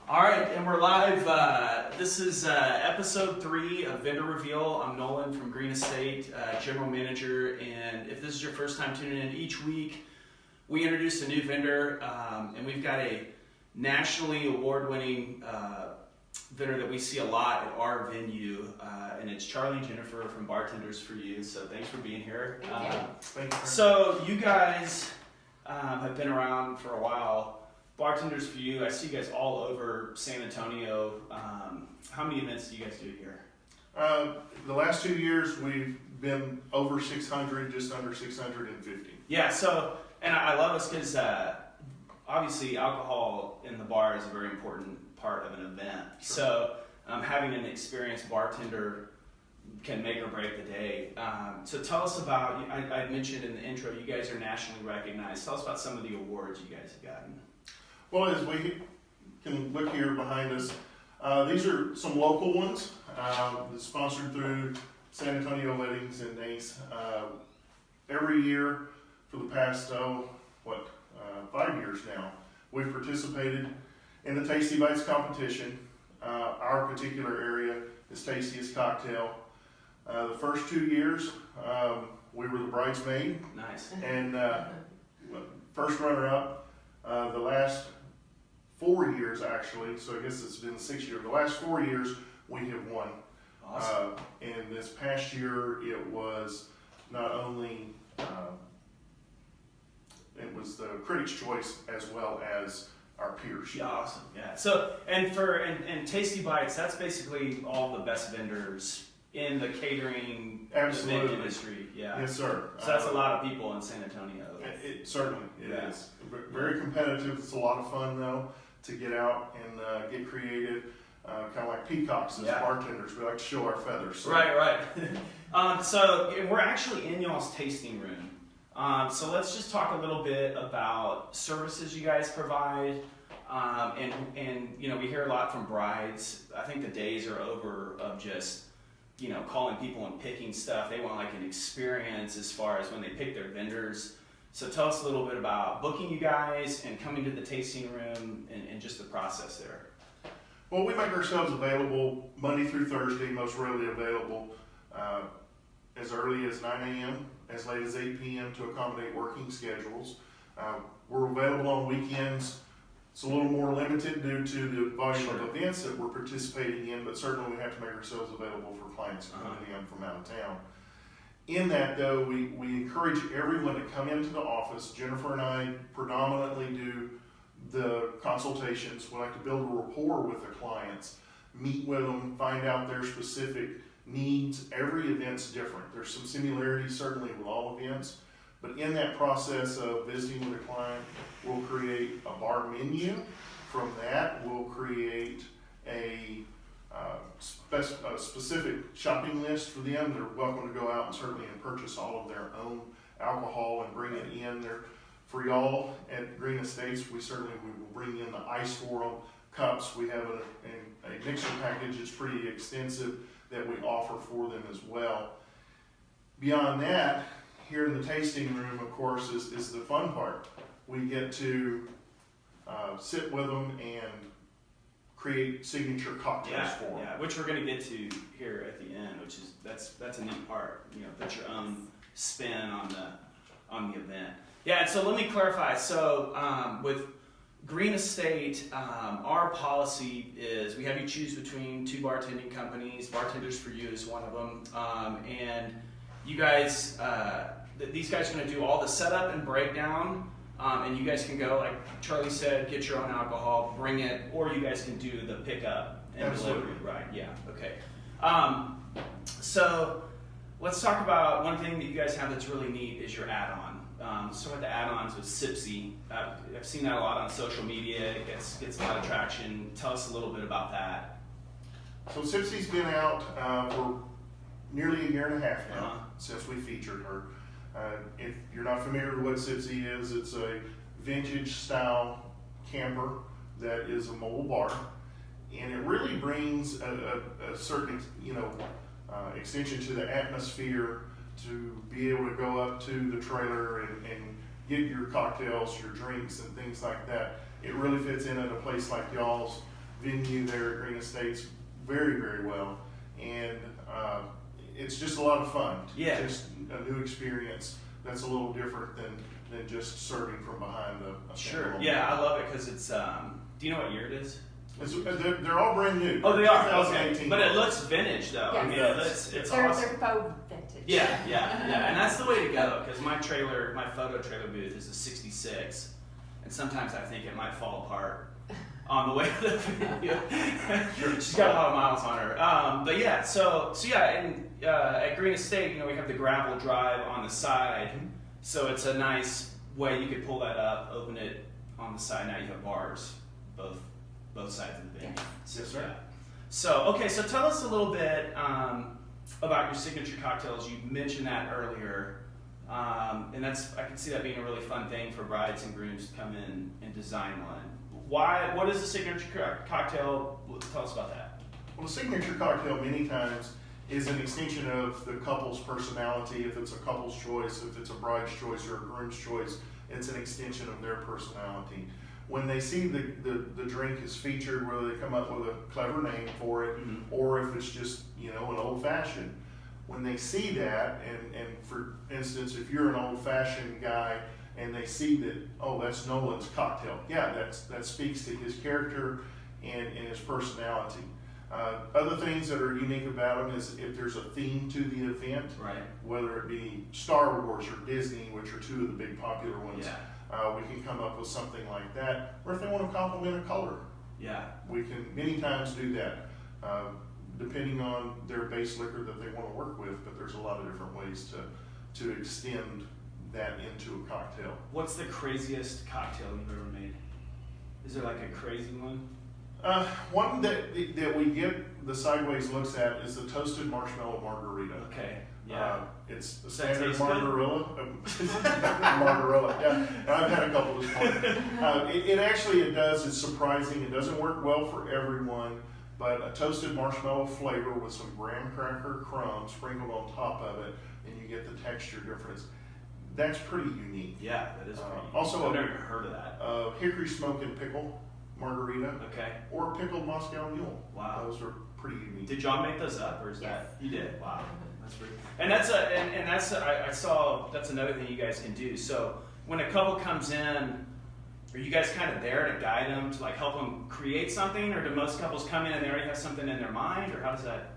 All right, and we're live. This is episode 3 of Vendor Reveal. I'm Nolan from Gruene, General Manager, and if this is your first time tuning in, each week we introduce a new vendor, and we've got a nationally award-winning vendor that we see a lot at our venue, and it's Charlie and Jennifer from Bartenders4you. So thanks for being here. Thank you. So you guys have been around for a while. Bartenders4you, I see you guys all over San Antonio. How many events do you guys do here? The last 2 years we've been over 600, just under 650. Yeah, so, and I love this because obviously alcohol in the bar is a very important part of an event. Sure. So having an experienced bartender can make or break the day. So tell us about, I mentioned in the intro, you guys are nationally recognized. Tell us about some of the awards you guys have gotten. Well, as we can look here behind us, these are some local ones, sponsored through San Antonio Weddings and Nace. Every year for the past, 5 years now, we've participated in the Tasty Bites competition. Our particular area is Tastiest Cocktail. The first 2 years, we were the bridesmaid. Nice. And first runner-up. The last 4 years, actually, so I guess it's been 6 years. The last 4 years, we have won. Awesome. And this past year, it was not only, it was the Critics' Choice as well as our peers. Yeah, awesome. Yeah. So, and Tasty Bites, that's basically all the best vendors in the catering event industry. Yeah. Yes, sir. So that's a lot of people in San Antonio. It certainly Yeah. is. Very competitive. It's a lot of fun, though, to get out and get creative. Kind of like peacocks as bartenders. We like to show our feathers. So. Right. So we're actually in y'all's tasting room. So let's just talk a little bit about services you guys provide. And you know, we hear a lot from brides. I think the days are over of just, you know, calling people and picking stuff. They want like an experience as far as when they pick their vendors. So tell us a little bit about booking you guys and coming to the tasting room and just the process there. Well, we make ourselves available Monday through Thursday, most readily available as early as 9 a.m., as late as 8 p.m. to accommodate working schedules. We're available on weekends. It's a little more limited due to the volume of events that we're participating in, but certainly we have to make ourselves available for clients coming in from out of town. In that, though, we encourage everyone to come into the office. Jennifer and I predominantly do the consultations. We like to build a rapport with the clients, meet with them, find out their specific needs. Every event's different. There's some similarities certainly with all events, but in that process of visiting with a client, we'll create a bar menu. From that, we'll create a specific shopping list for them. They're welcome to go out and certainly purchase all of their own alcohol and bring it in. For y'all at Green Estates, we will bring in the ice for them, cups. We have a mixer package that's pretty extensive that we offer for them as well. Beyond that, here in the tasting room, of course, is the fun part. We get to sit with them and create signature cocktails for them. Yeah, which we're going to get to here at the end, which is that's a neat part. You know, put your own spin on the event. Yeah, and so let me clarify. So with Green Estate, our policy is we have you choose between 2 bartending companies. Bartenders4you is one of them, and you guys, these guys are going to do all the setup and breakdown. And you guys can go, like Charlie said, get your own alcohol, bring it, or you guys can do the pickup and delivery. Right, yeah, okay. So let's talk about one thing that you guys have that's really neat is your add-on. So with the add-ons with Susie, I've seen that a lot on social media. It gets a lot of traction. Tell us a little bit about that. So Susie's been out for nearly a year and a half now since we featured her. If you're not familiar with what Susie is, it's a vintage style camper that is a mobile bar, and it really brings a certain extension to the atmosphere to be able to go up to the trailer and get your cocktails, your drinks, and things like that. It really fits in at a place like y'all's venue there at Green Estates very, very well. And it's just a lot of fun. Yeah. Just a new experience that's a little different than just serving from behind a Sure. standalone. Yeah, I love it because it's. Do you know what year it is? They're all brand new. Oh, they are. 2018. Okay. But it looks vintage, though. I Yes. mean, Yes. it's They're awesome. faux vintage. Yeah, and that's the way to go. Because my photo trailer booth is a '66, and sometimes I think it might fall apart on the way to the video. She's got a lot of miles on her. But yeah, so yeah, and at Green Estate, we have the gravel drive on the side, so it's a nice way you could pull that up, open it on the side. Now you have bars, both sides of the venue. Yes, sir. Yeah. So tell us a little bit about your signature cocktails. You mentioned that earlier, and I can see that being a really fun thing for brides and grooms to come in and design one. What is a signature cocktail? Tell us about that. Well, a signature cocktail many times is an extension of the couple's personality. If it's a couple's choice, if it's a bride's choice or a groom's choice, it's an extension of their personality. When they see the drink is featured, whether they come up with a clever name for it, or if it's just an old fashioned, when they see that, and for instance, if you're an old fashioned guy and they see that, oh, that's Nolan's cocktail, yeah, that speaks to his character and his personality. Other things that are unique about them is if there's a theme to the event, Right. whether it be Star Wars or Disney, which are two of the big popular ones. Yeah. We can come up with something like that. Or if they want to complement a color, Yeah. we can many times do that, depending on their base liquor that they want to work with. But there's a lot of different ways to extend that into a cocktail. What's the craziest cocktail you've ever made? Is there like a crazy one? One that we get the sideways looks at is the toasted marshmallow margarita. Okay. Yeah. It's a Does that standard taste good? margarita. Yeah, and I've had a couple this morning. It actually does. It's surprising. It doesn't work well for everyone, but a toasted marshmallow flavor with some graham cracker crumbs sprinkled on top of it, and you get the texture difference. That's pretty unique. Yeah, that is pretty. Also, I've never heard of that. Hickory smoke and pickle margarita, Okay. or pickled Moscow Mule. Wow. Those are pretty unique. Did y'all make those up, or is Yes. that you did? Wow, that's pretty. And I saw that's another thing you guys can do. So when a couple comes in, are you guys kind of there to guide them to like help them create something, or do most couples come in and they already have something in their mind, or how does that?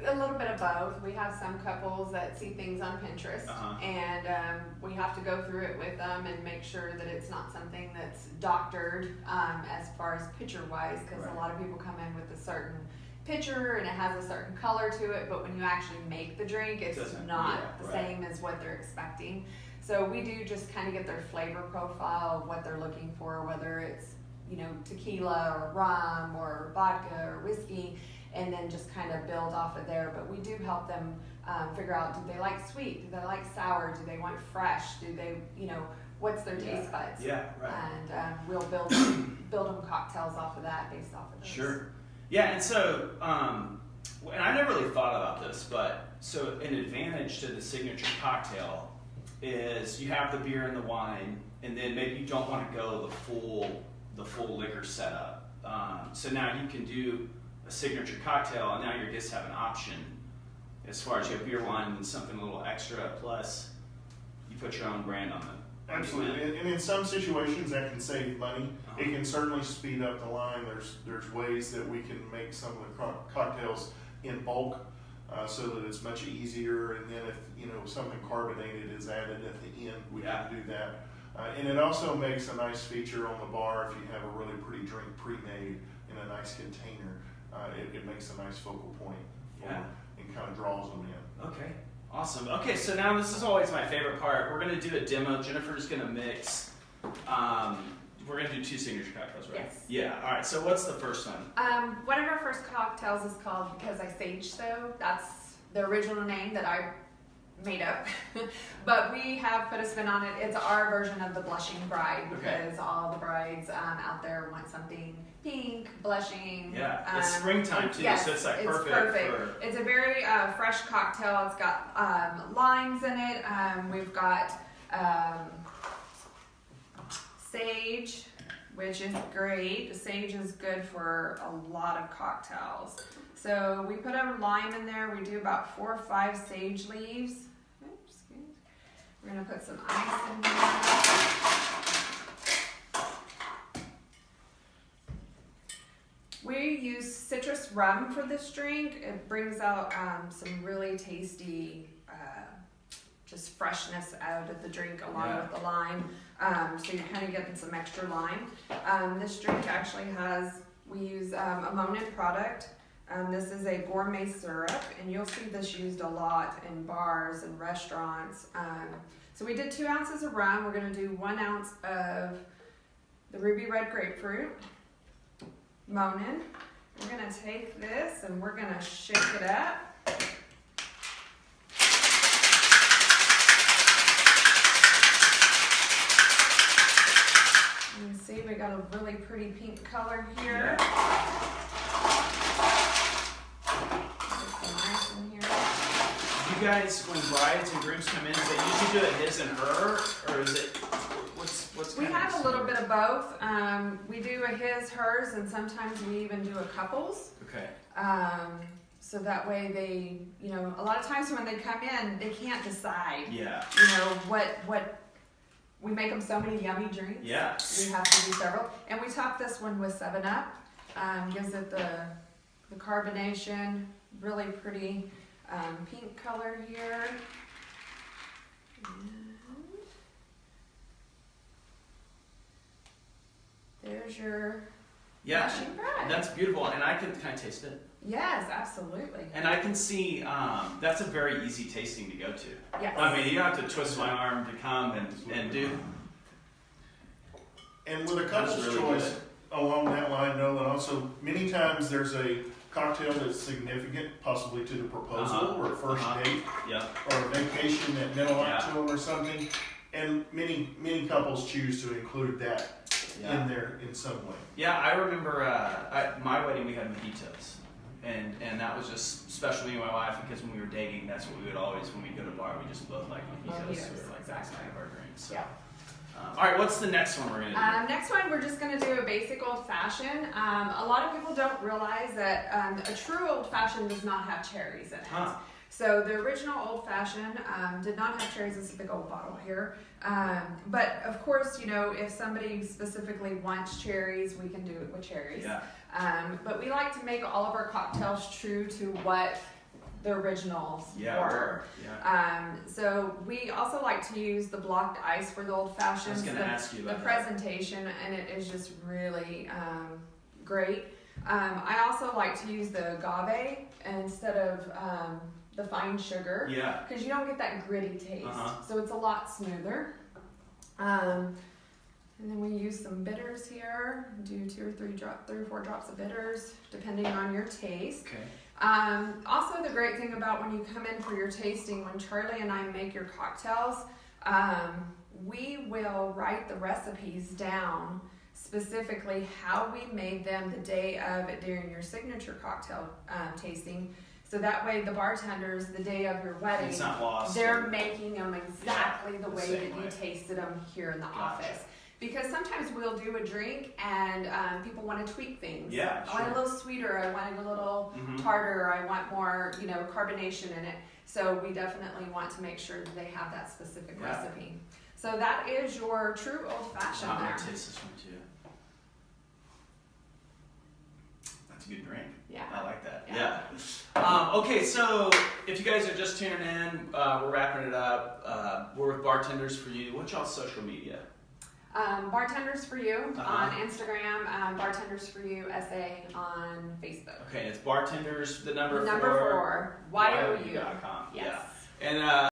A little bit of both. We have some couples that see things on Pinterest, and we have to go through it with them and make sure that it's not something that's doctored as far as picture-wise, because Right. a lot of people come in with a certain picture and it has a certain color to it, but when you actually make the drink, it's Doesn't- not yeah, the right. same as what they're expecting. So we do just kind of get their flavor profile of what they're looking for, whether it's tequila or rum or vodka or whiskey, and then just kind of build off of there. But we do help them figure out, do they like sweet? Do they like sour? Do they want fresh? Do they, what's their taste buds? Yeah, right. And we'll build them cocktails off of that, based off of those. Sure. Yeah, and so, and I never really thought about this, but so an advantage to the signature cocktail is you have the beer and the wine, and then maybe you don't want to go the full liquor setup. So now you can do a signature cocktail, and now your guests have an option as far as you have beer, wine, and something a little extra, plus you put your own brand on it. Absolutely, and in some situations that can save money. It can certainly speed up the line. There's ways that we can make some of the cocktails in bulk, so that it's much easier. And then if something carbonated is added at the end, we can do that. And it also makes a nice feature on the bar if you have a really pretty drink pre-made in a nice container. It makes a nice focal point for them and kind of draws them in. Okay. Awesome. Okay, so now this is always my favorite part. We're going to do a demo. Jennifer's going to mix. We're going to do 2 signature cocktails, right? Yes. Yeah. All right. So what's the first one? One of our first cocktails is called Because I Sage So. That's the original name that I made up. But we have put a spin on it. It's our version of the Blushing Bride, because all the brides out there want something pink, blushing. Yeah. It's springtime too, yes, so it's like it's perfect. It's a very fresh cocktail. It's got limes in it. We've got sage, which is great. Sage is good for a lot of cocktails. So we put a lime in there. We do about 4 or 5 sage leaves. Oops, we're gonna put some ice in here. We use citrus rum for this drink. It brings out some really tasty, just freshness out of the drink along with the lime. So you're kind of getting some extra lime. This drink actually we use a Monin product. This is a gourmet syrup, and you'll see this used a lot in bars and restaurants. So we did 2 ounces of rum. We're gonna do 1 ounce of the ruby red grapefruit, Monin. We're gonna take this and we're gonna shake it up. You can see we got a really pretty pink color here. You guys, when brides and grooms come in, is it usually do it his and her, or is it what's? We have a little bit of both. We do a his, hers, and sometimes we even do a couples. Okay. So that way they, a lot of times when they come in, they can't decide. Yeah. What. We make them so many yummy drinks. Yeah. We have to do several, and we top this one with 7-Up. Gives it the carbonation, really pretty. Pink color here. And there's your blushing bride. That's beautiful, and can I taste it? Yes, absolutely. And I can see that's a very easy tasting to go to. Yes. I mean, you don't have to twist my arm to come and do. And with a couple's really choice good. along that line, Nolan, also many times there's a cocktail that's significant, possibly to the proposal or a first date, or a vacation that meant a lot to them or something. And many couples choose to include that in there in some way. Yeah, I remember at my wedding we had mojitos. And that was just special to me and my wife, because when we were dating, that's what we would always, when we go to the bar, we just both like mojitos. So we were like, that's kind of our drink. So. Yeah. All right, what's the next one we're going to do? Next one, we're just going to do a basic old-fashioned. A lot of people don't realize that a true old-fashioned does not have cherries in it. So the original old-fashioned did not have cherries. This is a big old bottle here. But of course, if somebody specifically wants cherries, we can do it with cherries. Yeah. But we like to make all of our cocktails true to what the originals were. Yeah. So we also like to use the blocked ice for the old fashions. I was going to ask you about the presentation, and it is just really great. I also like to use the agave instead of the fine sugar. Yeah. Because you don't get that gritty taste. So it's a lot smoother. And then we use some bitters here. Do 3 or 4 drops of bitters, depending on your taste. Okay. Also, the great thing about when you come in for your tasting, when Charlie and I make your cocktails, we will write the recipes down, specifically how we made them the day of it during your signature cocktail tasting. So that way the bartenders, the day of your wedding, it's not lost. They're making them exactly the way that you tasted them here in the office. Because sometimes we'll do a drink and people want to tweak things. Yeah, I want a little sweeter, I want a little tartar, I want more, carbonation in it. So we definitely want to make sure that they have that specific recipe. So that is your true old-fashioned I'm there. going to taste this one too. That's a good drink. Yeah. I like that. Yeah. Okay, so if you guys are just tuning in, we're wrapping it up. We're with Bartenders4you. What's y'all's social media? Bartenders4you on Instagram, Bartenders4you SA on Facebook. Okay, it's bartenders, the number 4, YOU. YOU.com. Yes. Yeah. And